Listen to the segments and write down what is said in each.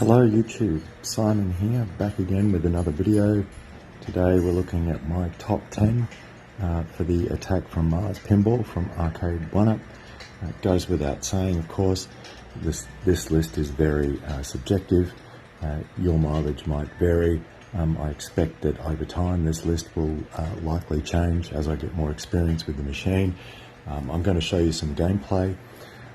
Hello YouTube, Simon here, back again with another video. Today we're looking at my top 10 for the Attack from Mars pinball from Arcade1up. It goes without saying, of course, this list is very subjective. Your mileage might vary. I expect that over time this list will likely change as I get more experience with the machine. I'm going to show you some gameplay.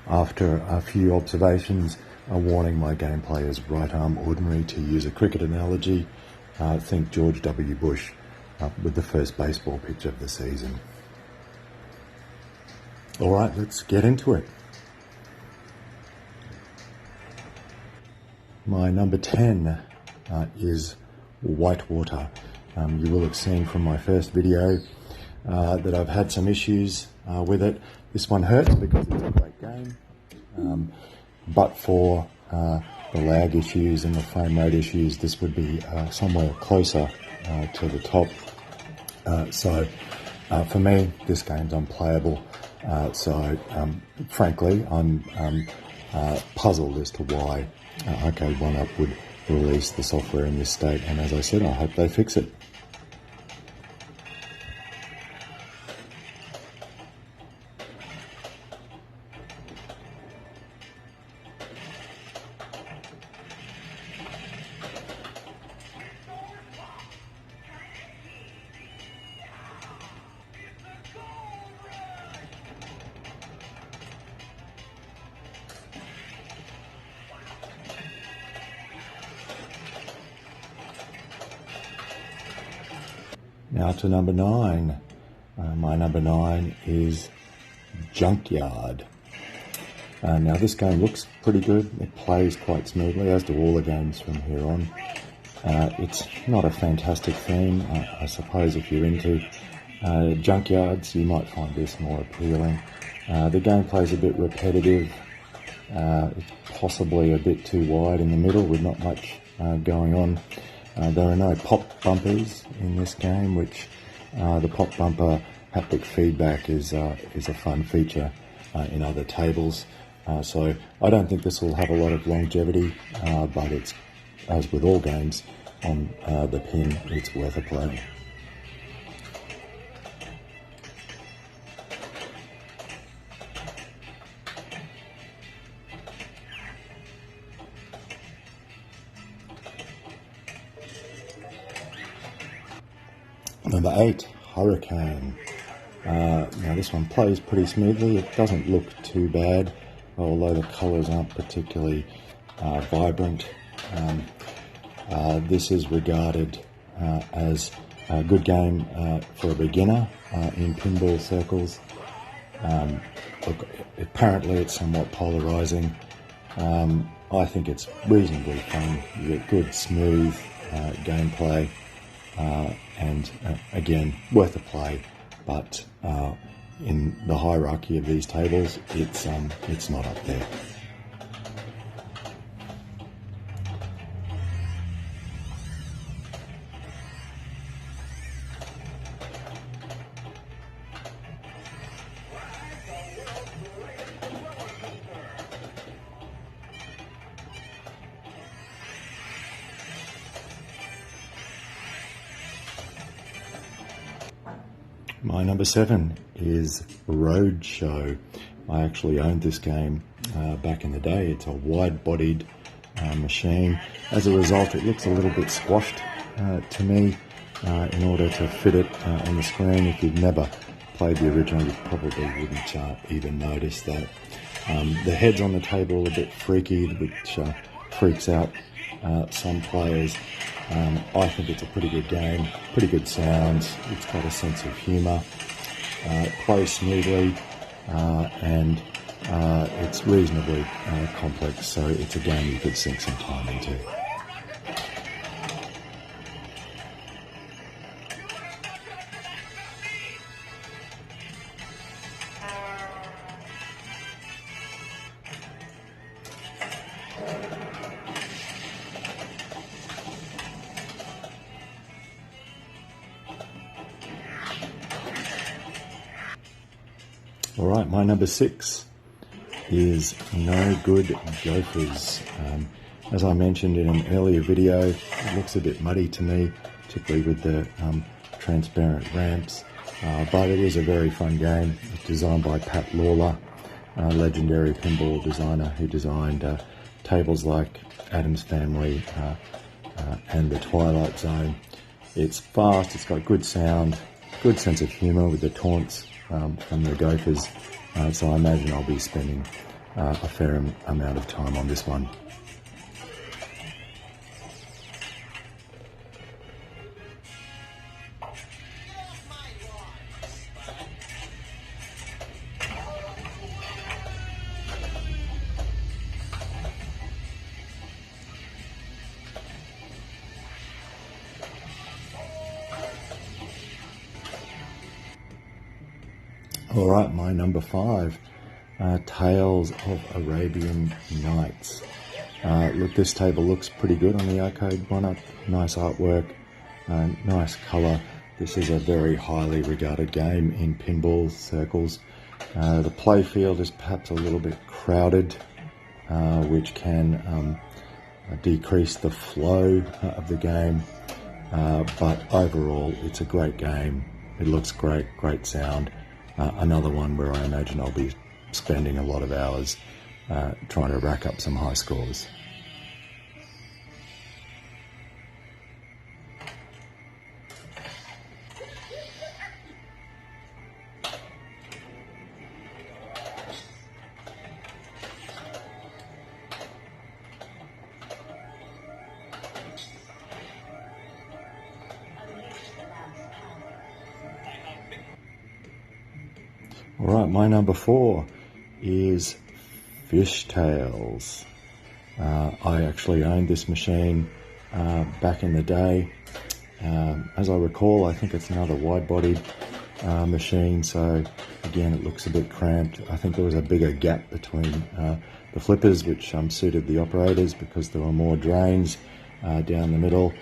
After a few observations, a warning, my gameplay is right arm ordinary. To use a cricket analogy, think George W. Bush with the first baseball pitch of the season. Alright, let's get into it. My number 10 is Whitewater. You will have seen from my first video that I've had some issues with it. This one hurts because it's a great game, but for the lag issues and the frame rate issues, this would be somewhere closer to the top. So for me, this game's unplayable. Frankly, I'm puzzled as to why Arcade1up would release the software in this state, and as I said, I hope they fix it. Now to number 9. My number 9 is Junkyard. Now this game looks pretty good. It plays quite smoothly, as do all the games from here on. It's not a fantastic theme. I suppose if you're into junkyards, you might find this more appealing. The gameplay's a bit repetitive. It's possibly a bit too wide in the middle with not much going on. There are no pop bumpers in this game, which the pop bumper haptic feedback is a fun feature in other tables. So I don't think this will have a lot of longevity, but it's, as with all games on the pin, it's worth a play. Number 8, Hurricane. Now this one plays pretty smoothly. It doesn't look too bad, although the colours aren't particularly vibrant. This is regarded as a good game for a beginner in pinball circles. Look, apparently it's somewhat polarising. I think it's reasonably fun. You get good, smooth gameplay. And again, worth a play, but in the hierarchy of these tables, it's not up there. My number 7 is Roadshow. I actually owned this game back in the day. It's a wide-bodied machine. As a result, it looks a little bit squashed to me. In order to fit it on the screen, if you've never played the original, you probably wouldn't even notice that. The heads on the table are a bit freaky, which freaks out some players. I think it's a pretty good game, pretty good sounds, it's got a sense of humour, it plays smoothly, and it's reasonably complex, so it's a game you could sink some time into. Alright, my number 6 is No Good Gophers. As I mentioned in an earlier video, it looks a bit muddy to me, particularly with the transparent ramps, but it is a very fun game. It's designed by Pat Lawler, a legendary pinball designer who designed tables like Addams Family and the Twilight Zone. It's fast, it's got good sound, good sense of humour with the taunts from the gophers, so I imagine I'll be spending a fair amount of time on this one. All right, my number 5, Tales of Arabian Nights. Look, this table looks pretty good on the Arcade1up. Nice artwork, nice colour. This is a very highly regarded game in pinball circles. The play field is perhaps a little bit crowded, which can decrease the flow of the game, but overall it's a great game. It looks great, great sound. Another one where I imagine I'll be spending a lot of hours trying to rack up some high scores. All right, my number 4 is Fishtails. I actually owned this machine back in the day. As I recall, I think it's another wide-bodied machine, so again, it looks a bit cramped. I think there was a bigger gap between the flippers, which suited the operators because there were more drains down the middle.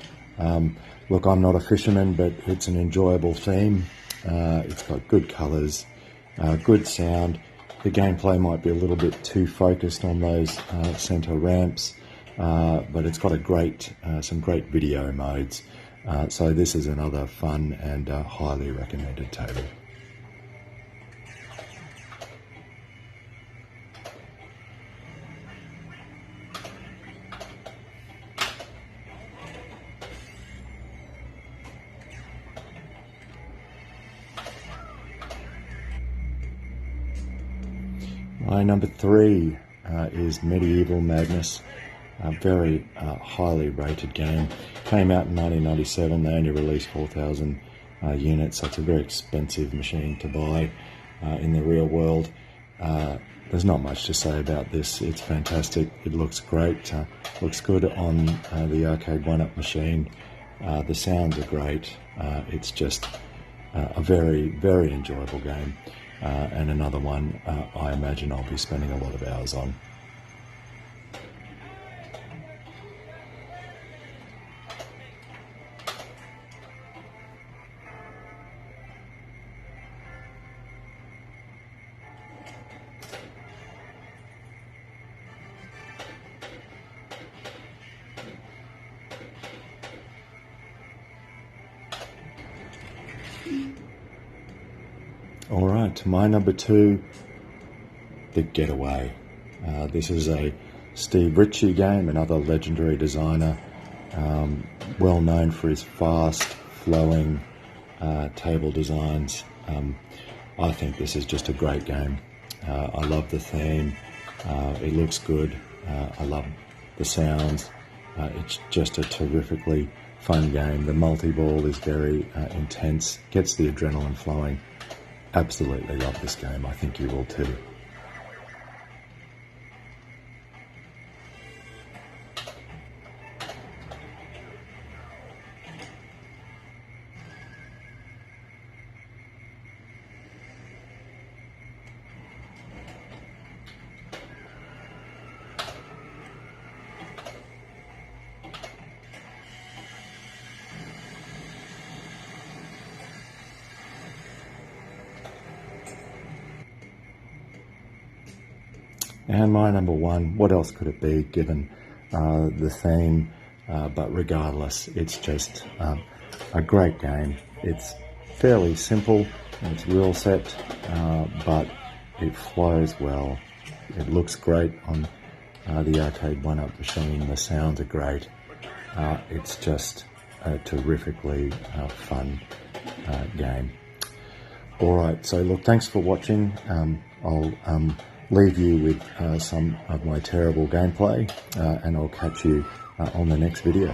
Look, I'm not a fisherman, but it's an enjoyable theme. It's got good colours. Good sound. The gameplay might be a little bit too focused on those centre ramps, but it's got some great video modes. So this is another fun and highly recommended table. My number 3 is Medieval Madness, a very highly rated game. Came out in 1997, they only released 4,000 units, so it's a very expensive machine to buy in the real world. There's not much to say about this. It's fantastic, it looks great, looks good on the Arcade1up machine. The sounds are great, it's just a very, very enjoyable game. And another one I imagine I'll be spending a lot of hours on. All right, my number 2, The Getaway. This is a Steve Ritchie game, another legendary designer, well known for his fast, flowing table designs. I think this is just a great game. I love the theme. It looks good. I love the sounds. It's just a terrifically fun game. The multi-ball is very intense, gets the adrenaline flowing. Absolutely love this game. I think you will too. And my number 1, what else could it be given the theme, but regardless, it's just a great game. It's fairly simple, it's rule set, but it flows well. It looks great on the Arcade1up machine. The sounds are great. It's just a terrifically fun game. Alright, so look, thanks for watching. I'll leave you with some of my terrible gameplay, and I'll catch you on the next video.